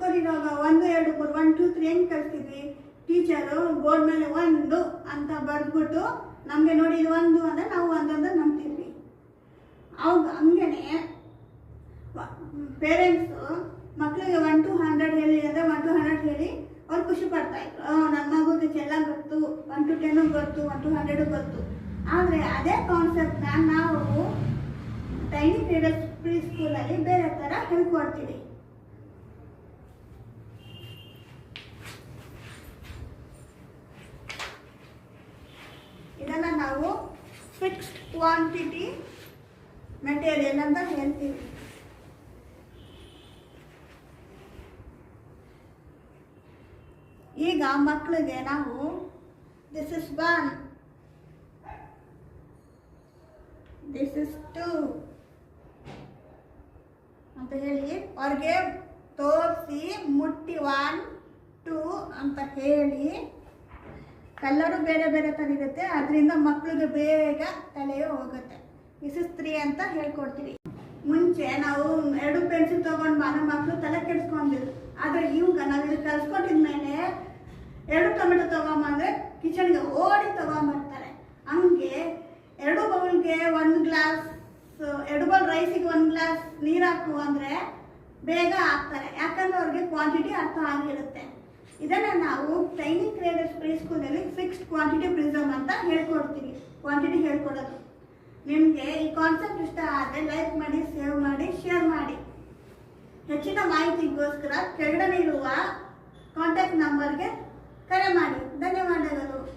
ಚಿಕ್ಕವರಿರುವಾಗ 1 2 3 1 2 3 ಹೆಂಗೆ ಕಲಿಸ್ತಿದ್ವಿ, teacher board ಮೇಲೆ 1 ಅಂತ ಬರೆದ್ಬಿಟ್ಟು ನಮಗೆ ನೋಡಿ ಇದು 1 ಅಂದರೆ ನಾವು 1 ಅಂತ ನಂಬ್ತಿದ್ವಿ. ಅವಾಗ ಹಂಗೇನೆ ಪೇರೆಂಟ್ಸು ಮಕ್ಕಳಿಗೆ 1 to 100 ಹೇಳಿ ಅಂದರೆ 1 to 100 ಹೇಳಿ ಅವ್ರು ಖುಷಿ ಪಡ್ತಾಯಿದ್ರು. ನನ್ನ ಮಗುಗೆ ಚೆನ್ನಾಗಿ ಗೊತ್ತು, 1 to 10 ಗೊತ್ತು, 1 to 100 ಗೊತ್ತು. ಆದರೆ ಅದೇ ಕಾನ್ಸೆಪ್ಟ್ನ ನಾವು ಟೈನಿ ಕ್ರೀಡಲ್ಸ್ ಪ್ರೀ ಸ್ಕೂಲಲ್ಲಿ ಬೇರೆ ಥರ ಹೇಳ್ಕೊಡ್ತೀವಿ. ಇದನ್ನು ನಾವು ಫಿಕ್ಸ್ಡ್ ಕ್ವಾಂಟಿಟಿ ಮೆಟೀರಿಯಲ್ ಅಂತ ಹೇಳ್ತೀವಿ. ಈಗ ಮಕ್ಕಳಿಗೆ ನಾವು ದಿಸ್ ಇಸ್ 1, ದಿಸ್ ಇಸ್ 2 ಅಂತ ಹೇಳಿ ಅವ್ರಿಗೆ ತೋರಿಸಿ ಮುಟ್ಟಿ 1 2 ಅಂತ ಹೇಳಿ, ಕಲರು ಬೇರೆ ಬೇರೆ ಥರ ಇರುತ್ತೆ, ಅದರಿಂದ ಮಕ್ಕಳಿಗೆ ಬೇಗ ತಲೆಯೇ ಹೋಗುತ್ತೆ. ದಿಸ್ ಇಸ್ 3 ಅಂತ ಹೇಳ್ಕೊಡ್ತೀವಿ. ಮುಂಚೆ ನಾವು 2 ಪೆನ್ಸಿಲ್ ತೊಗೊಂಡು ನಮ್ಮ ಮಕ್ಕಳು ತಲೆ ಕೆಡಿಸ್ಕೊಂಡಿದ್ರು. ಆದರೆ ಇವಾಗ ನಾವು ಇದು ಕಲ್ಸ್ಕೊಟ್ಟಿದ್ಮೇಲೆ 2 ಟೊಮೆಟೊ ತೊಗೊಂಬಂದರೆ ಕಿಚನ್ಗೆ ಓಡಿ ತೊಗೊಂಬರ್ತಾರೆ. ಹಂಗೆ 2 ಬೌಲ್ಗೆ 1 ಗ್ಲಾಸ್, 2 ಬೌಲ್ ರೈಸಿಗೆ 1 ಗ್ಲಾಸ್ ನೀರು ಹಾಕು ಅಂದರೆ ಬೇಗ ಹಾಕ್ತಾರೆ, ಯಾಕಂದರೆ ಅವ್ರಿಗೆ ಕ್ವಾಂಟಿಟಿ ಅರ್ಥ ಆಗಿರುತ್ತೆ. ಇದನ್ನು ನಾವು ಟೈನಿ ಕ್ರೀಡಲ್ಸ್ ಪ್ರೀ ಸ್ಕೂಲಲ್ಲಿ ಫಿಕ್ಸ್ಡ್ ಕ್ವಾಂಟಿಟಿ ಪ್ರಿಸಮ್ ಅಂತ ಹೇಳ್ಕೊಡ್ತೀವಿ. ಕ್ವಾಂಟಿಟಿ ಹೇಳ್ಕೊಡೋದು. ನಿಮಗೆ ಈ ಕಾನ್ಸೆಪ್ಟ್ ಇಷ್ಟ ಆದರೆ ಲೈಕ್ ಮಾಡಿ, ಸೇವ್ ಮಾಡಿ, ಶೇರ್ ಮಾಡಿ. ಹೆಚ್ಚಿನ ಮಾಹಿತಿಗೋಸ್ಕರ ಕೆಳಗಡೆ ಇರುವ ಕಾಂಟ್ಯಾಕ್ಟ್ ನಂಬರ್ಗೆ ಕರೆ ಮಾಡಿ. ಧನ್ಯವಾದಗಳು.